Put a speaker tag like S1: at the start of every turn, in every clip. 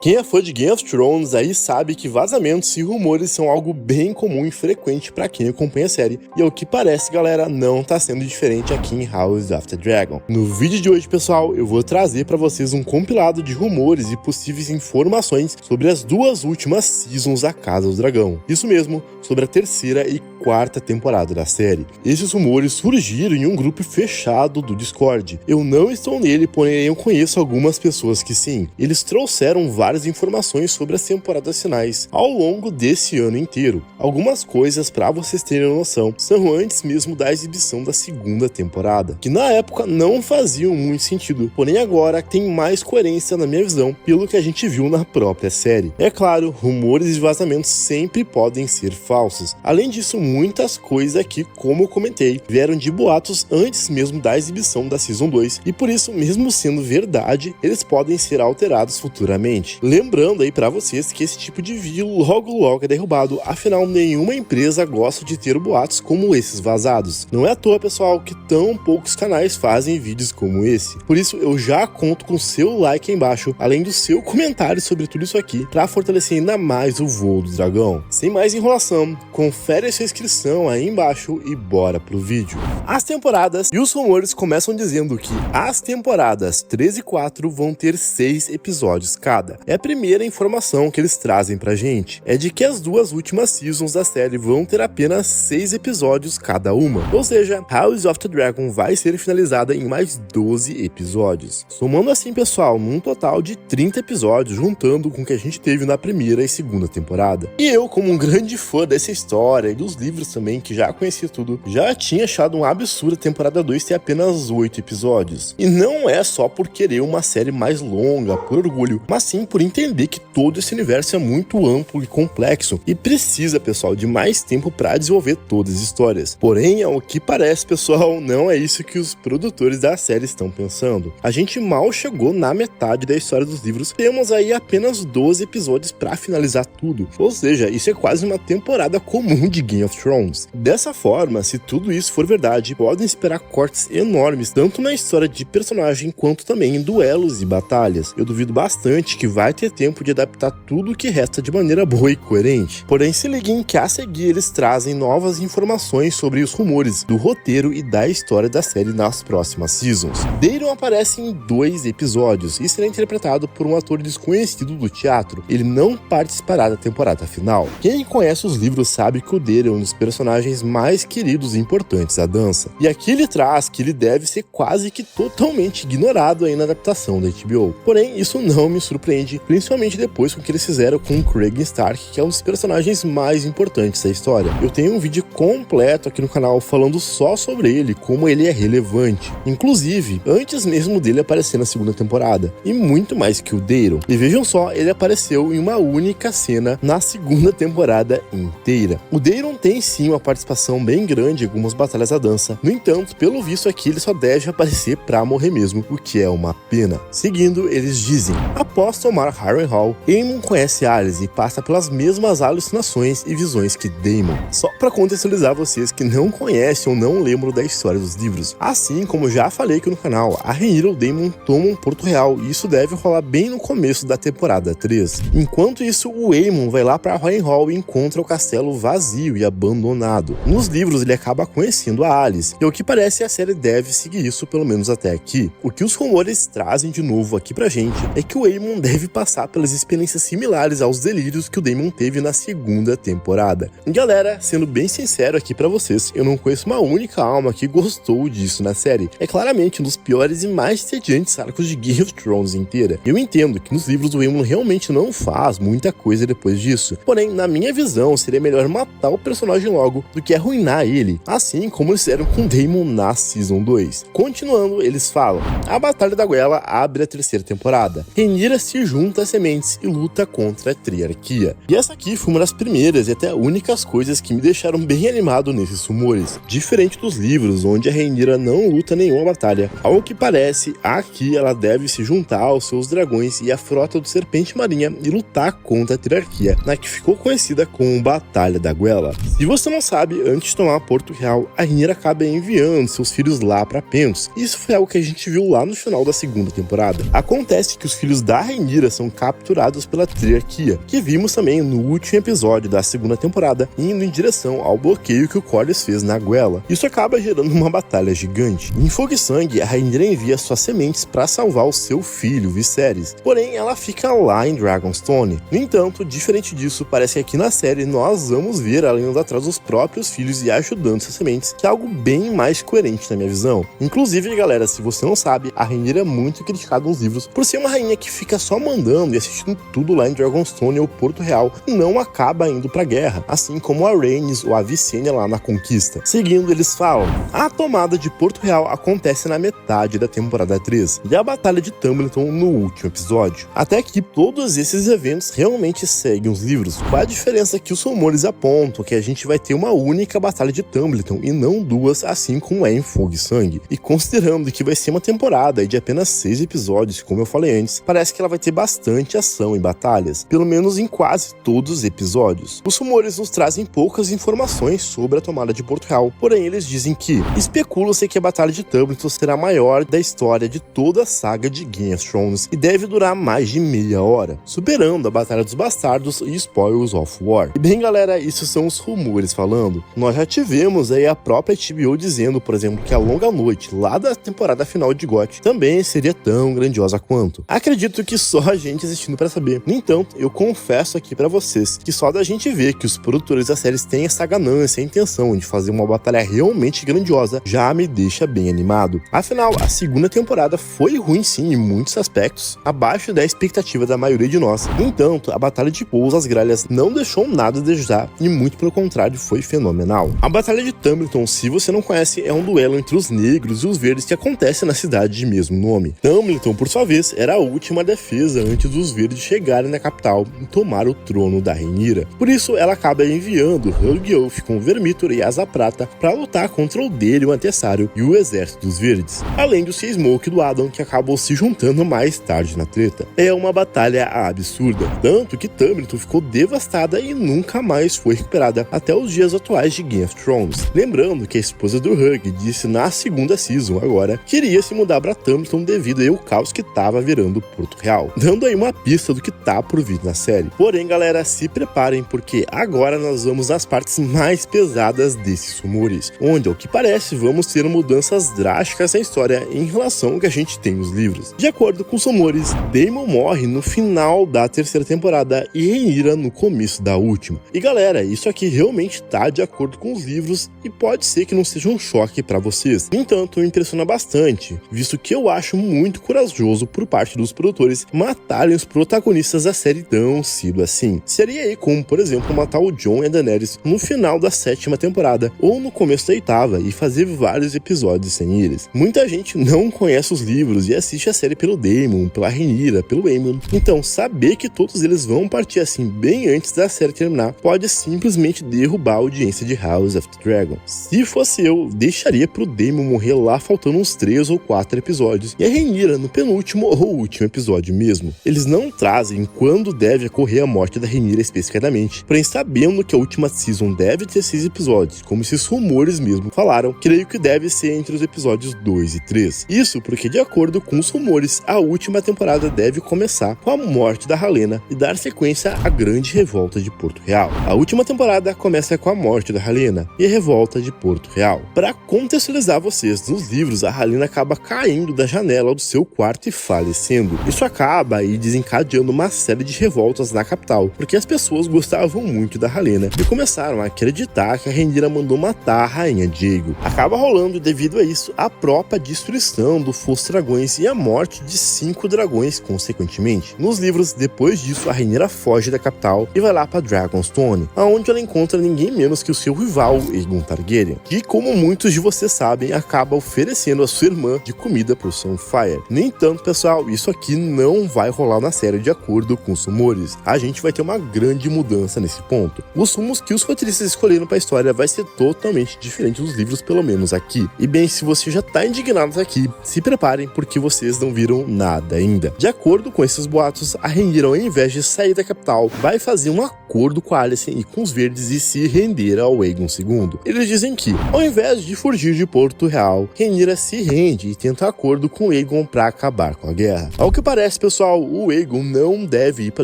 S1: Quem é fã de Game of Thrones aí sabe que vazamentos e rumores são algo bem comum e frequente pra quem acompanha a série, e ao que parece, galera, não tá sendo diferente aqui em House of the Dragon. No vídeo de hoje, pessoal, eu vou trazer pra vocês um compilado de rumores e possíveis informações sobre as duas últimas seasons da Casa do Dragão. Isso mesmo, sobre a terceira e quarta temporada da série. Esses rumores surgiram em um grupo fechado do Discord. Eu não estou nele, porém eu conheço algumas pessoas que sim. Eles trouxeram várias informações sobre as temporadas finais ao longo desse ano inteiro. Algumas coisas, para vocês terem noção, são antes mesmo da exibição da segunda temporada, que na época não faziam muito sentido, porém agora tem mais coerência na minha visão pelo que a gente viu na própria série. É claro, rumores e vazamentos sempre podem ser falsos. Além disso, muitas coisas aqui, como eu comentei, vieram de boatos antes mesmo da exibição da Season 2, e por isso, mesmo sendo verdade, eles podem ser alterados futuramente. Lembrando aí pra vocês que esse tipo de vídeo logo é derrubado, afinal nenhuma empresa gosta de ter boatos como esses vazados. Não é à toa, pessoal, que tão poucos canais fazem vídeos como esse. Por isso eu já conto com seu like aí embaixo, além do seu comentário sobre tudo isso aqui, pra fortalecer ainda mais o voo do dragão. Sem mais enrolação, confere a sua inscrição aí embaixo e bora pro vídeo. As temporadas e os rumores começam dizendo que as temporadas 3 e 4 vão ter 6 episódios cada. A primeira informação que eles trazem pra gente é de que as duas últimas seasons da série vão ter apenas 6 episódios cada uma, ou seja, House of the Dragon vai ser finalizada em mais 12 episódios, somando assim, pessoal, num total de 30 episódios, juntando com o que a gente teve na primeira e segunda temporada. E eu, como um grande fã dessa história e dos livros também, que já conhecia tudo, já tinha achado um absurdo a temporada 2 ter apenas 8 episódios. E não é só por querer uma série mais longa, por orgulho, mas sim por entender que todo esse universo é muito amplo e complexo e precisa, pessoal, de mais tempo para desenvolver todas as histórias. Porém, ao que parece, pessoal, não é isso que os produtores da série estão pensando. A gente mal chegou na metade da história dos livros, temos aí apenas 12 episódios para finalizar tudo, ou seja, isso é quase uma temporada comum de Game of Thrones. Dessa forma, se tudo isso for verdade, podem esperar cortes enormes, tanto na história de personagem quanto também em duelos e batalhas. Eu duvido bastante que vai ter tempo de adaptar tudo o que resta de maneira boa e coerente. Porém, se liguem que a seguir eles trazem novas informações sobre os rumores do roteiro e da história da série nas próximas seasons. Daeron aparece em 2 episódios e será interpretado por um ator desconhecido do teatro. Ele não participará da temporada final. Quem conhece os livros sabe que o Daeron é um dos personagens mais queridos e importantes da dança. E aqui ele traz que ele deve ser quase que totalmente ignorado aí na adaptação da HBO. Porém, isso não me surpreende, principalmente depois com o que eles fizeram com o Craig Stark, que é um dos personagens mais importantes da história. Eu tenho um vídeo completo aqui no canal falando só sobre ele, como ele é relevante, inclusive antes mesmo dele aparecer na segunda temporada, e muito mais que o Daeron. E vejam só, ele apareceu em uma única cena na segunda temporada inteira. O Daeron tem sim uma participação bem grande em algumas batalhas da dança, no entanto, pelo visto aqui ele só deve aparecer pra morrer mesmo, o que é uma pena. Seguindo, eles dizem: após tomar Harrenhal, Aemon conhece Alis e passa pelas mesmas alucinações e visões que Daemon. Só para contextualizar vocês que não conhecem ou não lembram da história dos livros. Assim como já falei aqui no canal, a Rhaenyra e o Daemon tomam Porto Real e isso deve rolar bem no começo da temporada 3. Enquanto isso, o Aemon vai lá para Harrenhal e encontra o castelo vazio e abandonado. Nos livros ele acaba conhecendo a Alis, e o que parece a série deve seguir isso pelo menos até aqui. O que os rumores trazem de novo aqui pra gente é que o Aemon deve passar pelas experiências similares aos delírios que o Daemon teve na segunda temporada. E galera, sendo bem sincero aqui pra vocês, eu não conheço uma única alma que gostou disso na série. É claramente um dos piores e mais entediantes arcos de Game of Thrones inteira. Eu entendo que nos livros o Aemon realmente não faz muita coisa depois disso, porém, na minha visão, seria melhor matar o personagem logo do que arruinar ele, assim como eles fizeram com Daemon na Season 2. Continuando, eles falam: a Batalha da Goela abre a terceira temporada. Rhaenyra se junta às sementes e luta contra a Triarquia. E essa aqui foi uma das primeiras e até únicas coisas que me deixaram bem animado nesses rumores. Diferente dos livros, onde a Rhaenyra não luta nenhuma batalha, ao que parece, aqui ela deve se juntar aos seus dragões e a frota do Serpente Marinha e lutar contra a Triarquia, na que ficou conhecida como Batalha da Goela. Se você não sabe, antes de tomar Porto Real, a Rhaenyra acaba enviando seus filhos lá para Pentos. Isso foi algo que a gente viu lá no final da segunda temporada. Acontece que os filhos da Rhaenyra são capturados pela Triarquia, que vimos também no último episódio da segunda temporada, indo em direção ao bloqueio que o Corlys fez na Guela. Isso acaba gerando uma batalha gigante. Em Fogo e Sangue, a Rhaenyra envia suas sementes para salvar o seu filho, Viserys. Porém, ela fica lá em Dragonstone. No entanto, diferente disso, parece que aqui na série nós vamos ver ela indo atrás dos próprios filhos e ajudando essas sementes, que é algo bem mais coerente na minha visão. Inclusive, galera, se você não sabe, a Rhaenyra é muito criticada nos livros por ser uma rainha que fica só mandando e assistindo tudo lá em Dragonstone ou Porto Real e não acaba indo pra guerra, assim como a Rhaenys ou a Visenya lá na Conquista. Seguindo, eles falam: a tomada de Porto Real acontece na metade da temporada 3 e a batalha de Tumbleton no último episódio. Até que todos esses eventos realmente seguem os livros. Qual a diferença que os rumores apontam? Que a gente vai ter uma única batalha de Tumbleton e não duas, assim como é em Fogo e Sangue. E considerando que vai ser uma temporada de apenas 6 episódios, como eu falei antes, parece que ela vai ter bastante ação e batalhas, pelo menos em quase todos os episódios. Os rumores nos trazem poucas informações sobre a tomada de Porto Real, porém eles dizem que especula-se que a batalha de Tumbleton será a maior da história de toda a saga de Game of Thrones e deve durar mais de meia hora, superando a Batalha dos Bastardos e Spoils of War. E bem, galera, isso são os rumores falando. Nós já tivemos aí a própria HBO dizendo, por exemplo, que a Longa Noite, lá da temporada final de GOT, também seria tão grandiosa quanto. Acredito que só a gente assistindo para saber. No entanto, eu confesso aqui para vocês que só da gente ver que os produtores da série têm essa ganância e intenção de fazer uma batalha realmente grandiosa, já me deixa bem animado. Afinal, a segunda temporada foi ruim sim em muitos aspectos, abaixo da expectativa da maioria de nós. No entanto, a batalha de Pôs às Gralhas não deixou nada a desejar e muito pelo contrário, foi fenomenal. A batalha de Tumbleton, se você não conhece, é um duelo entre os negros e os verdes que acontece na cidade de mesmo nome. Tumbleton, por sua vez, era a última defesa antes dos verdes chegarem na capital e tomar o trono da Rhaenyra. Por isso, ela acaba enviando Hugh com Vermithor e Asa Prata para lutar contra o dele, o Antessário e o exército dos verdes, além do Sea Smoke e do Adam, que acabou se juntando mais tarde na treta. É uma batalha absurda, tanto que Tumbleton ficou devastada e nunca mais foi recuperada até os dias atuais de Game of Thrones. Lembrando que a esposa do Hugh disse na segunda season agora que iria se mudar para Tumbleton devido ao caos que tava virando Porto Real, dando aí uma pista do que tá por vir na série. Porém, galera, se preparem porque agora nós vamos às partes mais pesadas desses rumores, onde, ao que parece, vamos ter mudanças drásticas na história em relação ao que a gente tem nos livros. De acordo com os rumores, Daemon morre no final da terceira temporada e Rhaenyra no começo da última. E galera, isso aqui realmente tá de acordo com os livros e pode ser que não seja um choque pra vocês. No entanto, me impressiona bastante, visto que eu acho muito corajoso por parte dos produtores matarem os protagonistas da série tão cedo assim. Seria aí como, por exemplo, matar o Jon e a Daenerys no final da sétima temporada ou no começo da oitava e fazer vários episódios sem eles. Muita gente não conhece os livros e assiste a série pelo Daemon, pela Rhaenyra, pelo Aemon. Então, saber que todos eles vão partir assim bem antes da série terminar pode simplesmente derrubar a audiência de House of the Dragon. Se fosse eu, deixaria pro Daemon morrer lá faltando uns 3 ou 4 episódios e a Rhaenyra no penúltimo ou último episódio mesmo. Eles não trazem quando deve ocorrer a morte da Rhaenyra especificadamente, porém sabendo que a última season deve ter 6 episódios, como esses rumores mesmo falaram, creio que deve ser entre os episódios 2 e 3. Isso porque, de acordo com os rumores, a última temporada deve começar com a morte da Helaena e dar sequência à grande revolta de Porto Real. A última temporada começa com a morte da Helaena e a revolta de Porto Real. Para contextualizar vocês, nos livros, a Helaena acaba caindo da janela do seu quarto e falecendo. Isso acaba aí desencadeando uma série de revoltas na capital, porque as pessoas gostavam muito da Helaena e começaram a acreditar que a Rhaenyra mandou matar a rainha Jaehaerys. Acaba rolando, devido a isso, a própria destruição do Fosso Dragões e a morte de 5 dragões consequentemente. Nos livros, depois disso, a Rhaenyra foge da capital e vai lá para Dragonstone, aonde ela encontra ninguém menos que o seu rival, Aegon Targaryen, que, como muitos de vocês sabem, acaba oferecendo a sua irmã de comida por Sunfyre. No entanto, pessoal, isso aqui não vai rolar na série de acordo com os rumores. A gente vai ter uma grande mudança nesse ponto. Os rumos que os roteiristas escolheram para a história vai ser totalmente diferente dos livros, pelo menos aqui. E bem, se você já tá indignado aqui, se preparem porque vocês não viram nada ainda. De acordo com esses boatos, a Rhaenyra, ao invés de sair da capital, vai fazer um acordo com a Alicent e com os verdes e se render ao Aegon II. Eles dizem que, ao invés de fugir de Porto Real, Rhaenyra se rende e tenta acordo com Aegon para acabar com a guerra. Ao que parece, pessoal, o Aegon não deve ir para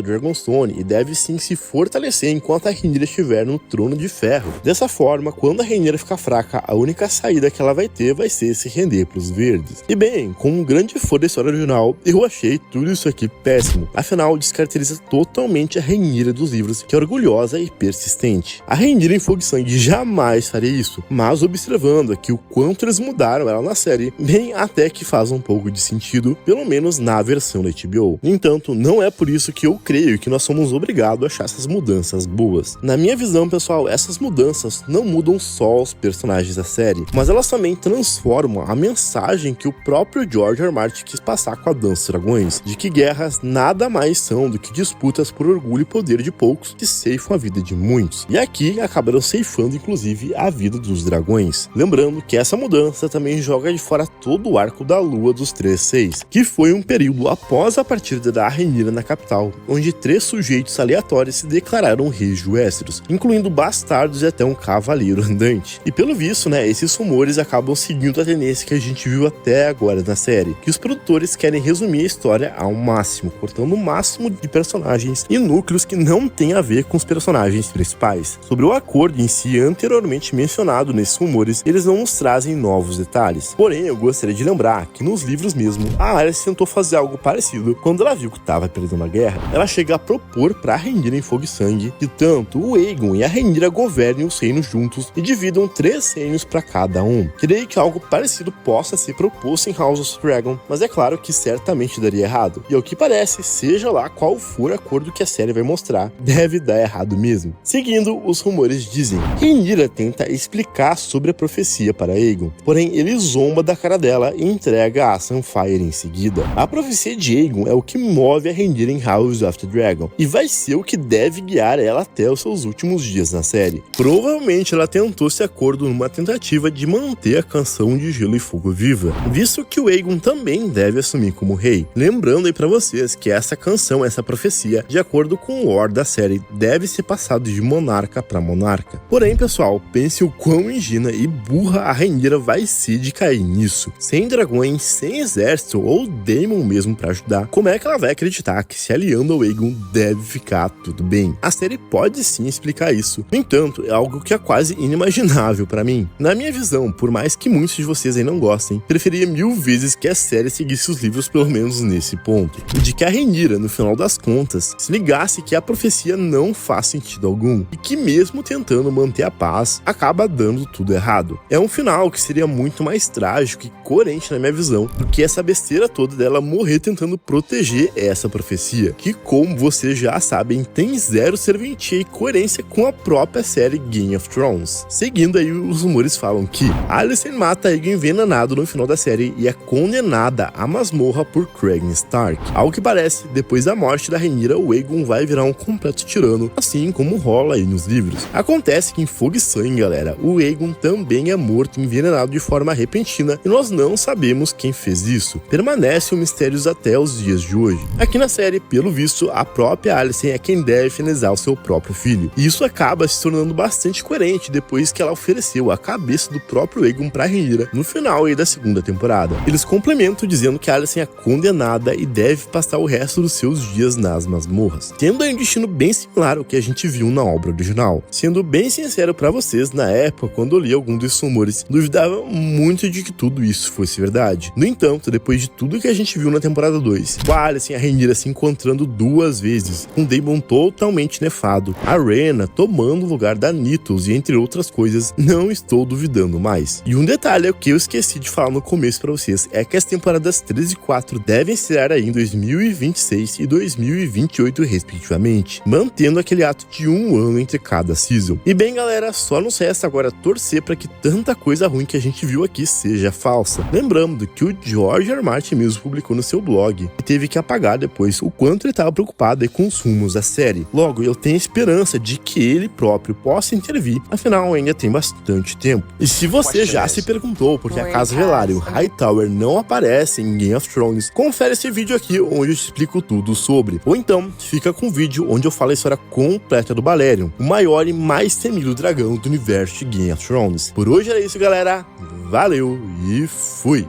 S1: Dragonstone e deve sim se fortalecer enquanto a Rhaenyra estiver no Trono de Ferro. Dessa forma, quando a Rhaenyra ficar fraca, a única saída que ela vai ter vai ser se render para os verdes. E bem, com um grande fã da história original, eu achei tudo isso aqui péssimo. Afinal, descaracteriza totalmente a Rhaenyra dos livros, que é orgulhosa e persistente. A Rhaenyra em Fogo e Sangue jamais faria isso, mas observando aqui o quanto eles mudaram ela na série, bem, até que faz um pouco de sentido, pelo menos na versão da HBO. No entanto, não é por isso que eu creio que nós somos obrigados a achar essas mudanças boas. Na minha visão, pessoal, essas mudanças não mudam só os personagens da série, mas elas também transformam a mensagem que o próprio George R. R. Martin quis passar com a Dança dos Dragões, de que guerras nada mais são do que disputas por orgulho e poder de poucos que ceifam a vida de muitos. E aqui acabaram ceifando inclusive a vida dos dragões. Lembrando que essa mudança também joga de fora todo o arco da Lua dos 3-6, que foi um período após a partida da Rhaenyra na capital, onde 3 sujeitos aleatórios se declararam reis de Westeros, incluindo bastardos e até um cavaleiro andante. E pelo visto, esses rumores acabam seguindo a tendência que a gente viu até agora na série, que os produtores querem resumir a história ao máximo, cortando o máximo de personagens e núcleos que não tem a ver com os personagens principais. Sobre o acordo em si anteriormente mencionado nesses rumores, eles não nos trazem novos detalhes. Porém, eu gostaria de lembrar que nos livros mesmo, a Arya tentou fazer algo parecido quando ela viu que estava perdendo a guerra. Ela chega a propor para a Rhaenyra em Fogo e Sangue que tanto o Aegon e a Rhaenyra governem os reinos juntos e dividam 3 reinos para cada um. Creio que algo parecido possa ser proposto em House of Dragon, mas é claro que certamente daria errado. E ao que parece, seja lá qual for o acordo que a série vai mostrar, deve dar errado mesmo. Seguindo, os rumores dizem que Rhaenyra tenta explicar sobre a profecia para Aegon, porém ele zomba da cara dela e entrega a Sunfyre em seguida. A profecia de Aegon é o que move a Rhaenyra em House of the Dragon e vai ser o que deve guiar ela até os seus últimos dias na série. Provavelmente ela tentou esse acordo numa tentativa de manter a canção de Gelo e Fogo viva, visto que o Aegon também deve assumir como rei. Lembrando aí pra vocês que essa canção, essa profecia, de acordo com o lore da série, deve ser passado de monarca para monarca. Porém, pessoal, pense o quão ingênua e burra a Rhaenyra vai ser de cair nisso. Sem dragões, sem exército ou Daemon mesmo para ajudar, como é que ela vai acreditar que se aliando ao Aegon deve ficar tudo bem? A série pode sim explicar isso. No entanto, é algo que é quase inimaginável para mim. Na minha visão, por mais que muitos de vocês aí não gostem, preferia 1000 vezes que a série seguisse os livros pelo menos nesse ponto. De que a Rhaenyra, no final das contas, se ligasse que a profecia não faz sentido algum e que mesmo tentando manter a paz, acaba dando tudo errado. É um final que seria muito mais trágico e coerente na minha visão do que essa besteira toda dela morrer tentando proteger essa profecia, que, como vocês já sabem, tem zero serventia e coerência com a própria série Game of Thrones. Seguindo aí, os rumores falam que Alicent mata Aegon envenenado no final da série e é condenada à masmorra por Craig Stark. Ao que parece, depois da morte da Rhaenyra, o Aegon vai virar um completo tirano, assim como rola aí nos livros. Acontece que em Fogo e Sangue, galera, o Aegon também é morto envenenado de forma repentina e nós não sabemos quem fez isso. Permanece um mistério até os dias de hoje. Aqui na série, pelo visto, a própria Alicent é quem deve finalizar o seu próprio filho. E isso acaba se tornando bastante coerente depois que ela ofereceu a cabeça do próprio Aegon pra Rhaenyra no final aí da segunda temporada. Eles complementam dizendo que a Alicent é condenada e deve passar o resto dos seus dias nas masmorras, tendo aí um destino bem similar ao que a gente viu na obra original. Sendo bem sincero pra vocês, na época, quando eu li algum desses rumores, duvidava muito de que tudo isso fosse verdade. No entanto, depois de tudo que a gente viu na temporada 2, com a Alicent e a Rhaenyra se encontrando 2 vezes, com Daemon totalmente nefado, a Rhaena tomando o lugar da Nithos e entre outras coisas, não estou duvidando mais. E um detalhe que eu esqueci de falar no começo pra vocês é que as temporadas 3 e 4 devem estrear aí em 2026 e 2028 respectivamente, mantendo aquele ato de 1 ano entre cada season. E bem, galera, só nos resta agora torcer para que tanta coisa ruim que a gente viu aqui seja falsa. Lembrando que o George R. R. Martin mesmo publicou no seu blog e teve que apagar depois o quanto ele estava preocupado aí com os rumos da série. Logo, eu tenho esperança de que ele próprio possa intervir, afinal ainda tem bastante tempo. E se você já se perguntou por que a Casa Velaryon e o Hightower não aparecem em Game of Thrones, confere esse vídeo aqui onde eu te explico tudo sobre. Ou então, fica com o vídeo onde eu falo a história completa do Balerion, o maior maior e mais temido dragão do universo de Game of Thrones. Por hoje era isso, galera. Valeu e fui!